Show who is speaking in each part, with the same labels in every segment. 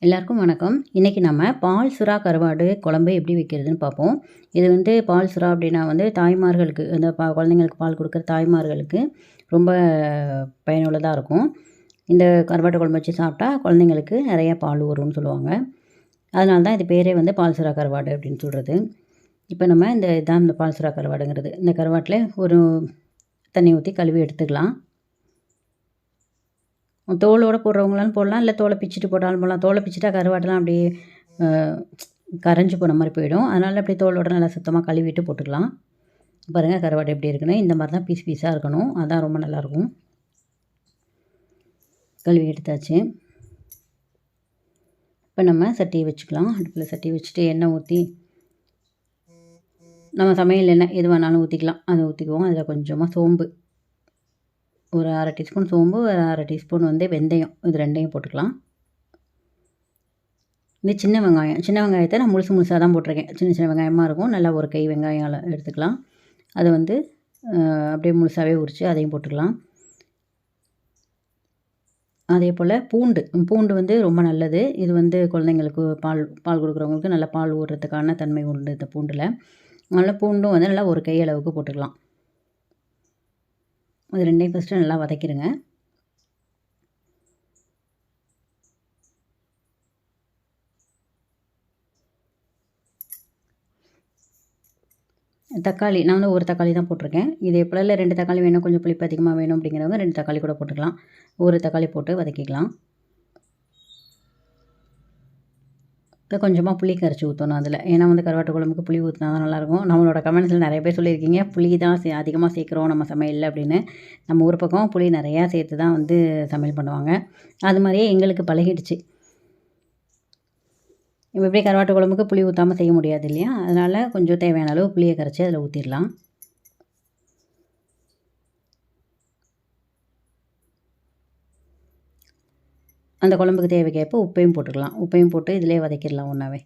Speaker 1: எல்லாருக்கும் வணக்கம். இன்றைக்கி நம்ம பால் சுறா கருவாடு குழம்பு எப்படி வைக்கிறதுன்னு பார்ப்போம். இது வந்து பால் சுறா அப்படின்னா வந்து தாய்மார்களுக்கு இந்த குழந்தைங்களுக்கு பால் கொடுக்குற தாய்மார்களுக்கு ரொம்ப பயனுள்ளதாக இருக்கும். இந்த கருவாட்டு குழம்பு வச்சு சாப்பிட்டா குழந்தைங்களுக்கு நிறைய பால் வரும்னு சொல்லுவாங்க. அதனால தான் இது பேரே வந்து பால் சுறா கருவாடு அப்படின்னு சொல்கிறது. இப்போ நம்ம இதான் இந்த பால் சுறா கருவாடுங்கிறது. இந்த கருவாட்டில் ஒரு தண்ணி ஊற்றி கழுவி எடுத்துக்கலாம். தோலோடு போடுறவங்களாலும் போடலாம், இல்லை தோலை பிச்சுட்டு போட்டாலும் போடலாம். தோலை பிச்சுட்டா கருவாடுலாம் அப்படியே கரைஞ்சி போன மாதிரி போயிடும். அதனால் அப்படியே தோலோடு நல்லா சுத்தமாக கழுவிட்டு போட்டுக்கலாம். பாருங்கள் கருவாடு எப்படி இருக்குன்னு. இந்த மாதிரி தான் பீஸ் பீஸாக இருக்கணும். அதான் ரொம்ப நல்லாயிருக்கும். கழுவி எடுத்தாச்சு. இப்போ நம்ம சட்டியை வச்சுக்கலாம். அடுப்பில் சட்டி வச்சுட்டு எண்ணெய் ஊற்றி, நம்ம சமையல் எண்ணெய் எது வேணாலும் ஊற்றிக்கலாம். அதை ஊற்றிக்குவோம். அதில் கொஞ்சமாக சோம்பு, ஒரு 1/2 டீஸ்பூன் சோம்பு, ஒரு 1/2 டீஸ்பூன் வந்து வெந்தயம், இது ரெண்டையும் போட்டுக்கலாம். இந்த சின்ன வெங்காயத்தை நான் முழுசு முழுசாக தான் போட்டிருக்கேன். சின்ன சின்ன வெங்காயமாக இருக்கும். நல்லா ஒரு கை வெங்காயம் எடுத்துக்கலாம். அதை வந்து அப்படியே முழுசாகவே உரித்து அதையும் போட்டுக்கலாம். அதே போல் பூண்டு வந்து ரொம்ப நல்லது. இது வந்து குழந்தைங்களுக்கு பால் கொடுக்குறவங்களுக்கு நல்லா பால் ஊறுறதுக்கான தன்மை உண்டு இந்த பூண்டில். அதனால் பூண்டும் வந்து நல்லா ஒரு கை அளவுக்கு போட்டுக்கலாம். அது ரெண்டையும் ஃபஸ்ட்டு நல்லா வதக்கிடுங்க. தக்காளி நான் வந்து ஒரு தக்காளி தான் போட்டிருக்கேன். இதே போல் இல்லை 2 தக்காளி வேணும், கொஞ்சம் புளிப்பு அதிகமாக வேணும் அப்படிங்கிறவங்க 2 தக்காளி கூட போட்டுக்கலாம். ஒரு தக்காளி போட்டு வதக்கிக்கலாம். இப்போ கொஞ்சமாக புளி கரைச்சி ஊற்றணும் அதில். ஏன்னா வந்து கருவாட்டு குழம்புக்கு புளி ஊற்றினா தான் நல்லாயிருக்கும். நம்மளோட கமெண்ட்ஸில் நிறைய பேர் சொல்லியிருக்கீங்க புளி தான் அதிகமாக சேர்க்குறோம் நம்ம சமையலில் அப்படின்னு. நம்ம ஊர் பக்கம் புளி நிறையா சேர்த்து தான் வந்து சமையல் பண்ணுவாங்க. அது மாதிரியே எங்களுக்கு பழகிடுச்சு. இப்போ எப்படி கருவாட்டு குழம்புக்கு புளி ஊற்றாமல் செய்ய முடியாது இல்லையா? அதனால் கொஞ்சம் தேவையான அளவு புளியை கரைச்சி அதில் ஊற்றிடலாம். அந்த குழம்புக்கு தேவைக்கேற்ப உப்பையும் போட்டுக்கலாம். உப்பையும் போட்டு இதிலே வதக்கிடலாம் ஒன்றாவே.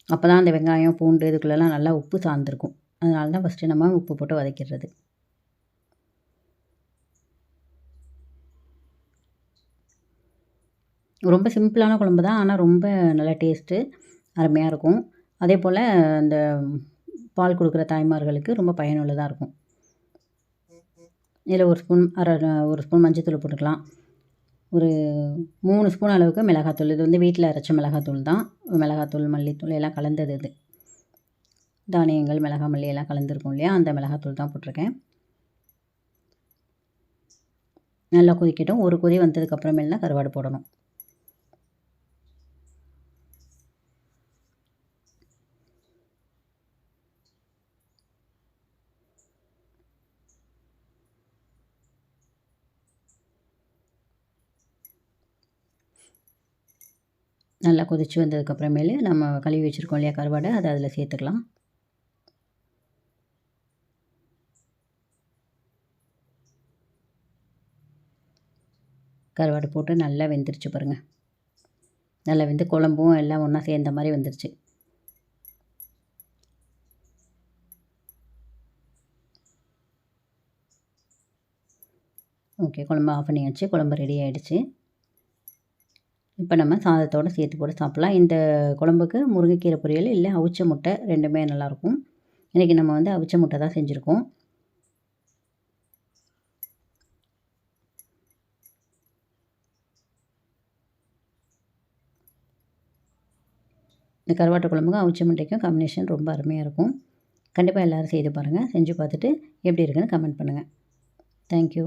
Speaker 1: அப்போ தான் அந்த வெங்காயம், பூண்டு இதுக்குள்ளெல்லாம் நல்லா உப்பு சார்ந்திருக்கும். அதனால தான் ஃபஸ்ட்டு நம்ம உப்பு போட்டு வதக்கிடுறது. ரொம்ப சிம்பிளான குழம்பு தான். ஆனால் ரொம்ப நல்ல டேஸ்ட்டு அருமையாக இருக்கும். அதே போல் அந்த பால் கொடுக்குற தாய்மார்களுக்கு ரொம்ப பயனுள்ளதாக இருக்கும். இதில் ஒரு ஸ்பூன் மஞ்சத்தூள் போட்டுக்கலாம். ஒரு 3 ஸ்பூன் அளவுக்கு மிளகாத்தூள். இது வந்து வீட்டில் அரைச்ச மிளகாத்தூள் தான். மிளகாத்தூள், மல்லித்தூள் எல்லாம் கலந்தது இது. தானியங்கள், மிளகாய், மல்லி எல்லாம் கலந்துருக்கும் இல்லையா? அந்த மிளகாத்தூள் தான் போட்டிருக்கேன். நல்லா கொதிக்கட்டும். ஒரு கொதி வந்ததுக்கப்புறமேல் தான் கருவாடு போடணும். நல்லா கொதித்து வந்ததுக்கப்புறமேலு நம்ம கழுவி வச்சுருக்கோம் இல்லையா கருவாடை, அதை அதில் சேர்த்துக்கலாம். கருவாடு போட்டு நல்லா வெந்துருச்சு பாருங்கள். நல்லா வெந்து குழம்பும் எல்லாம் ஒன்றா சேர்ந்த மாதிரி வந்துருச்சு. ஓகே, குழம்பு ஆஃப் பண்ணியாச்சு. குழம்பு ரெடி ஆகிடுச்சு. இப்போ நம்ம சாதத்தோடு சேர்த்து போட்டு சாப்பிட்லாம். இந்த குழம்புக்கு முருங்கைக்கீரை பொரியல் இல்லை அவிச்ச முட்டை ரெண்டுமே நல்லாயிருக்கும். இன்றைக்கி நம்ம வந்து அவிச்ச முட்டை தான் செஞ்சுருக்கோம். இந்த கருவாட்டு குழம்புக்கும் அவிச்ச முட்டைக்கும் காம்பினேஷன் ரொம்ப அருமையாக இருக்கும். கண்டிப்பாக எல்லோரும் செய்து பாருங்கள். செஞ்சு பார்த்துட்டு எப்படி இருக்குன்னு கமெண்ட் பண்ணுங்கள். தேங்க்யூ.